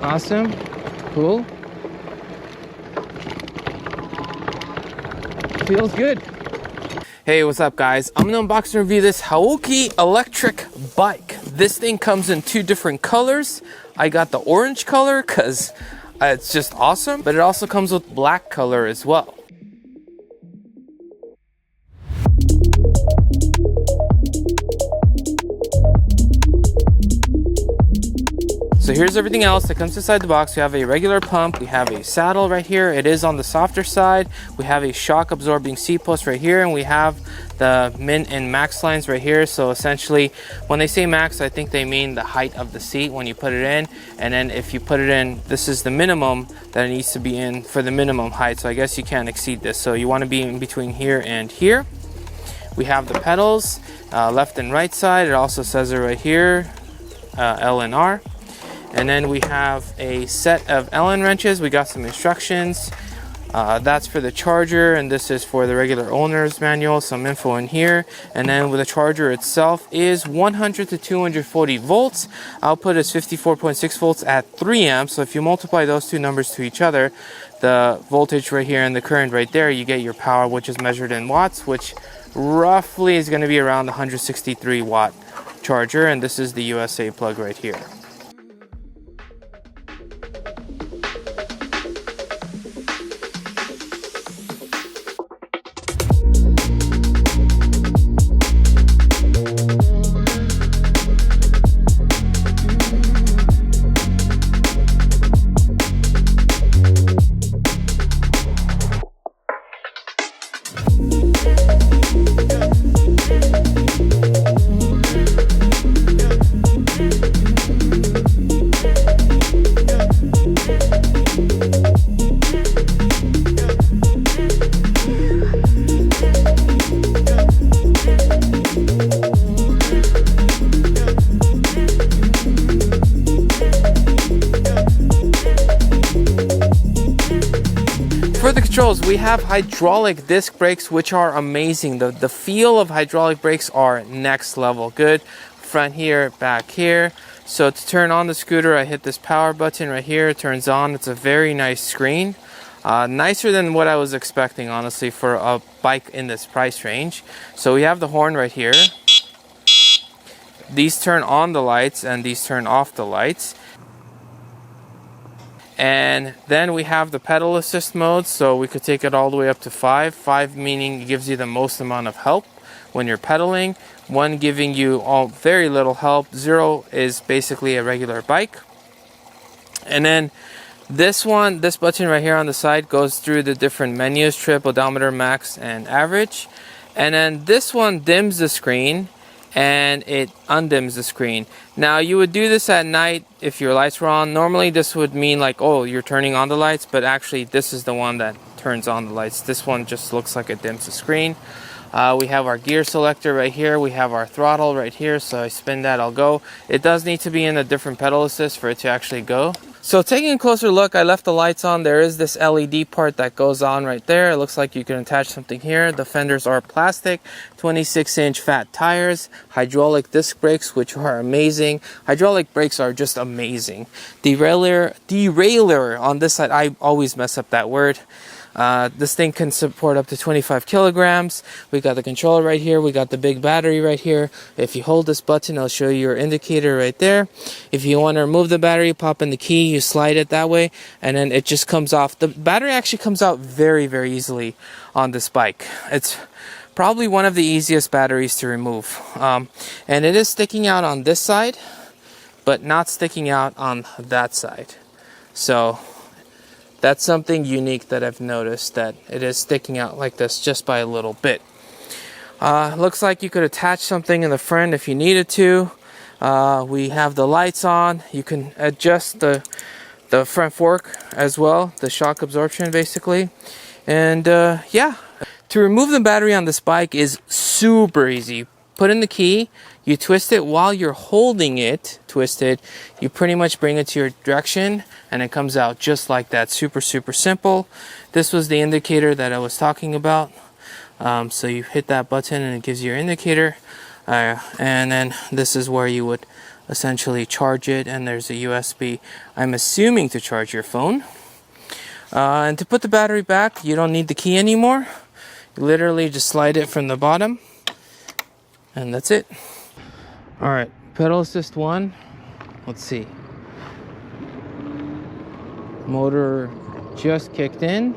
Awesome. Cool. Feels good. Hey, what's up guys? I'm gonna unbox and review this HAOQI electric bike. This thing comes in 2 different colors. I got the orange color because it's just awesome, but it also comes with black color as well. So here's everything else that comes inside the box. We have a regular pump, we have a saddle right here. It is on the softer side. We have a shock absorbing seat post right here, and we have the min and max lines right here. So essentially when they say max, I think they mean the height of the seat when you put it in, and then if you put it in, this is the minimum that it needs to be in for the minimum height. So I guess you can't exceed this, so you want to be in between here and here. We have the pedals, left and right side. It also says it right here, L and R. And then we have a set of Allen wrenches. We got some instructions. That's for the charger, and this is for the regular owner's manual. Some info in here. And then with the charger itself is 100 to 240 volts. Output is 54.6 volts at 3 amps. So if you multiply those two numbers to each other, the voltage right here and the current right there, you get your power, which is measured in watts, which roughly is going to be around 163 watt charger. And this is the USA plug right here. For the controls, we have hydraulic disc brakes, which are amazing. The feel of hydraulic brakes are next level good. Front here, back here. So to turn on the scooter, I hit this power button right here. It turns on. It's a very nice screen. Nicer than what I was expecting, honestly, for a bike in this price range. So we have the horn right here. These turn on the lights and these turn off the lights. And then we have the pedal assist mode, so we could take it all the way up to 5. 5 meaning it gives you the most amount of help when you're pedaling. 1 giving you very little help. 0 is basically a regular bike. And then this button right here on the side goes through the different menus: trip, odometer, max, and average. And then this one dims the screen and it undims the screen. Now you would do this at night if your lights were on. Normally this would mean like, oh, you're turning on the lights, but actually this is the one that turns on the lights. This one just looks like it dims the screen. We have our gear selector right here. We have our throttle right here, so I spin that, I'll go. It does need to be in a different pedal assist for it to actually go. So taking a closer look, I left the lights on. There is this LED part that goes on right there. It looks like you can attach something here. The fenders are plastic, 26-inch fat tires, hydraulic disc brakes, which are amazing. Hydraulic brakes are just amazing. Derailleur on this side, I always mess up that word. This thing can support up to 25 kilograms. We got the controller right here. We got the big battery right here. If you hold this button, I'll show you your indicator right there. If you want to remove the battery, pop in the key, you slide it that way, and then it just comes off. The battery actually comes out very, very easily on this bike. It's probably one of the easiest batteries to remove. And it is sticking out on this side, but not sticking out on that side. So that's something unique that I've noticed, that it is sticking out like this just by a little bit. Looks like you could attach something in the front if you needed to. We have the lights on. You can adjust the front fork as well, the shock absorption basically. And yeah, to remove the battery on this bike is super easy. Put in the key, you twist it while you're holding it twisted, you pretty much bring it to your direction and it comes out just like that. Super simple. This was the indicator that I was talking about. So you hit that button and it gives you your indicator, and then this is where you would essentially charge it, and there's a USB, I'm assuming, to charge your phone. And to put the battery back, you don't need the key anymore. You literally just slide it from the bottom, and that's it. Alright, pedal assist 1. Let's see. Motor just kicked in.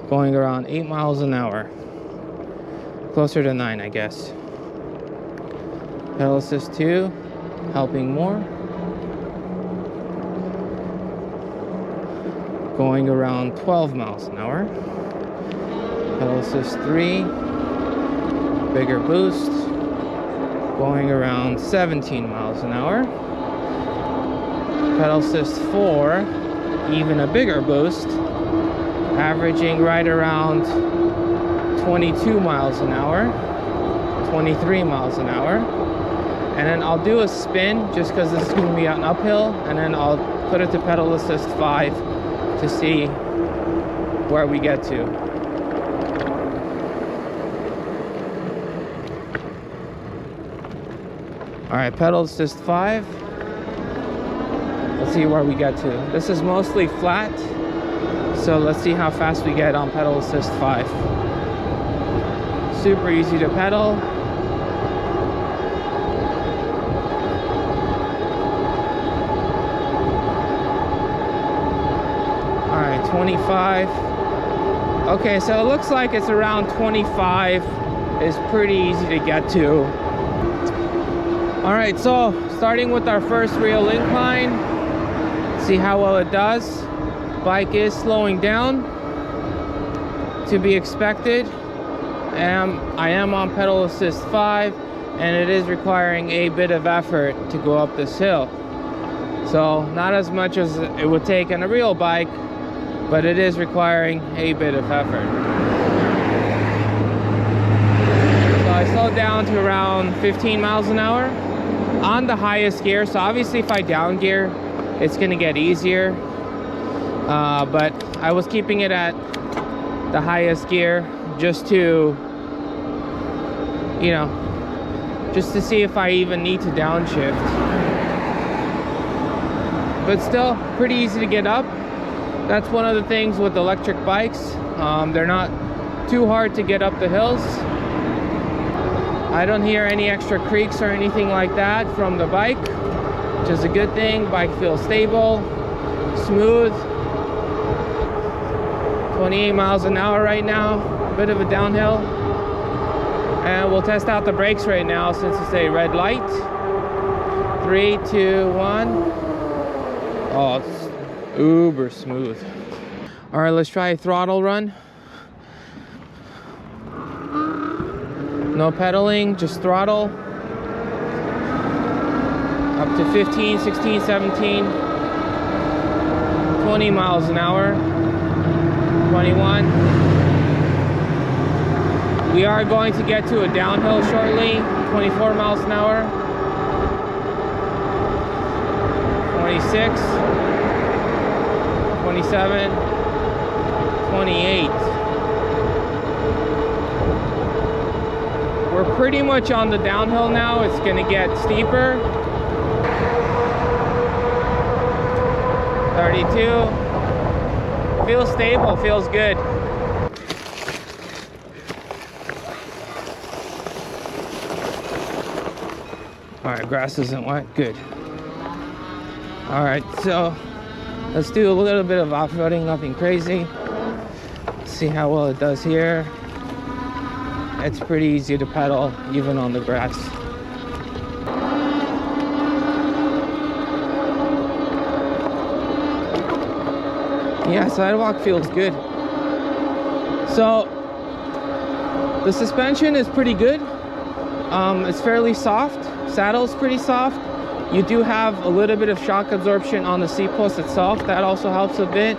Going around 8 miles an hour. Closer to 9, I guess. Pedal assist 2, helping more. Going around 12 miles an hour. Pedal assist 3, bigger boost. Going around 17 miles an hour. Pedal assist 4, even a bigger boost, averaging right around 22 miles an hour, 23 miles an hour. And then I'll do a spin just because this is going to be an uphill, and then I'll put it to pedal assist 5 to see where we get to. Alright, pedal assist 5. Let's see where we get to. This is mostly flat, so let's see how fast we get on pedal assist 5. Super easy to pedal. Alright, 25. Okay, so it looks like it's around 25 is pretty easy to get to. Alright, so starting with our first real incline, see how well it does. Bike is slowing down, to be expected. I am on pedal assist 5, and it is requiring a bit of effort to go up this hill. So not as much as it would take on a real bike, but it is requiring a bit of effort. So I slowed down to around 15 miles an hour on the highest gear. So obviously if I down gear, it's gonna get easier. But I was keeping it at the highest gear just to, you know, just to see if I even need to downshift. But still pretty easy to get up. That's one of the things with electric bikes. They're not too hard to get up the hills. I don't hear any extra creaks or anything like that from the bike, which is a good thing. Bike feels stable, smooth. 28 miles an hour right now, a bit of a downhill. And we'll test out the brakes right now since it's a red light. 3, 2, 1. Oh, it's uber smooth. All right, let's try a throttle run. No pedaling, just throttle. Up to 15, 16, 17, 20 miles an hour. 21. We are going to get to a downhill shortly. 24 miles an hour. 26. 27. 28. We're pretty much on the downhill now. It's going to get steeper. 32. Feels stable, feels good. Alright, grass isn't wet, good. Alright, so let's do a little bit of off-roading, nothing crazy. See how well it does here. It's pretty easy to pedal, even on the grass. Yeah, sidewalk feels good. So the suspension is pretty good. It's fairly soft. Saddle's pretty soft. You do have a little bit of shock absorption on the seat post itself. That also helps a bit.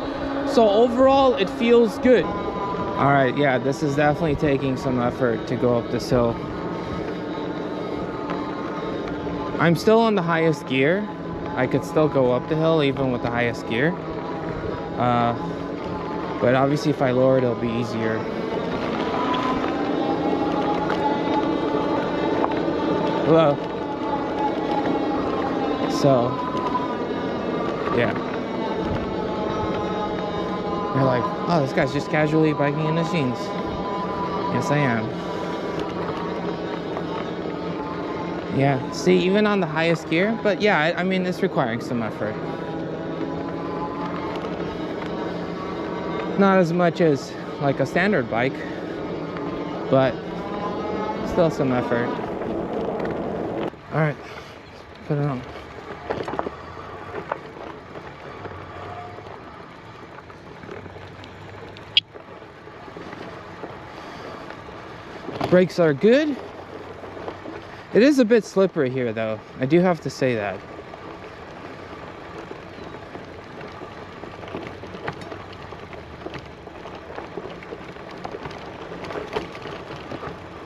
So overall, it feels good. All right, yeah, this is definitely taking some effort to go up this hill. I'm still on the highest gear. I could still go up the hill even with the highest gear. But obviously if I lower it, it'll be easier. Hello. So, yeah. You're like, oh, this guy's just casually biking in his jeans. Yes, I am. Yeah, see, even on the highest gear, but yeah, I mean, it's requiring some effort. Not as much as like a standard bike, but still some effort. All right, put it on. Brakes are good. It is a bit slippery here though, I do have to say that.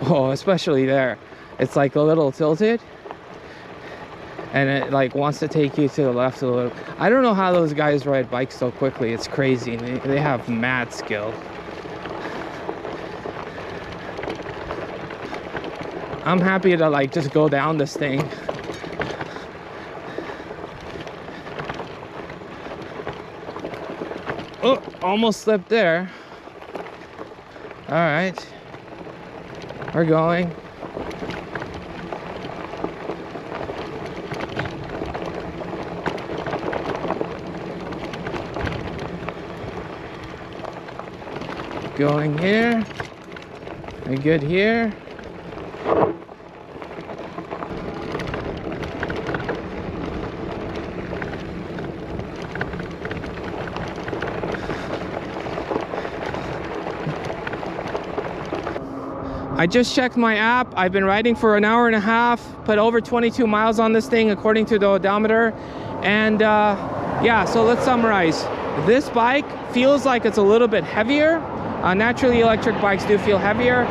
Oh, especially there. It's like a little tilted. And it like wants to take you to the left a little. I don't know how those guys ride bikes so quickly. It's crazy. They have mad skill. I'm happy to like just go down this thing. Oh, almost slipped there. All right. We're going. Going here. We're good here. I just checked my app. I've been riding for an hour and a half, put over 22 miles on this thing according to the odometer. And yeah, so let's summarize. This bike feels like it's a little bit heavier. Naturally, electric bikes do feel heavier,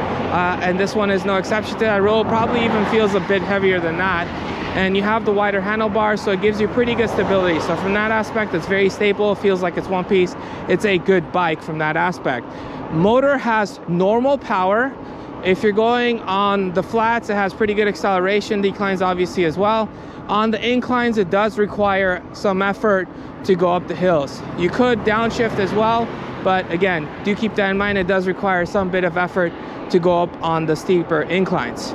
and this one is no exception to that rule. Probably even feels a bit heavier than that. And you have the wider handlebars, so it gives you pretty good stability. So from that aspect, it's very stable. It feels like it's one piece. It's a good bike from that aspect. Motor has normal power. If you're going on the flats, it has pretty good acceleration, declines obviously as well. On the inclines, it does require some effort to go up the hills. You could downshift as well, but again, do keep that in mind. It does require some bit of effort to go up on the steeper inclines.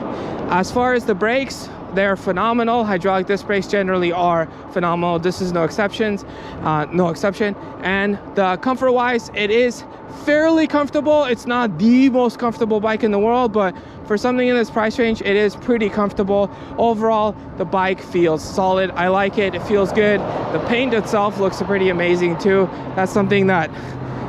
As far as the brakes, they're phenomenal. Hydraulic disc brakes generally are phenomenal. This is no exception. And the comfort wise, it is fairly comfortable. It's not the most comfortable bike in the world, but for something in this price range, it is pretty comfortable. Overall, the bike feels solid. I like it. It feels good. The paint itself looks pretty amazing too. That's something that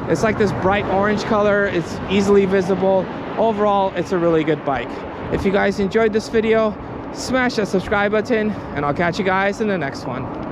it's like this bright orange color. It's easily visible. Overall, it's a really good bike. If you guys enjoyed this video, smash that subscribe button, and I'll catch you guys in the next one.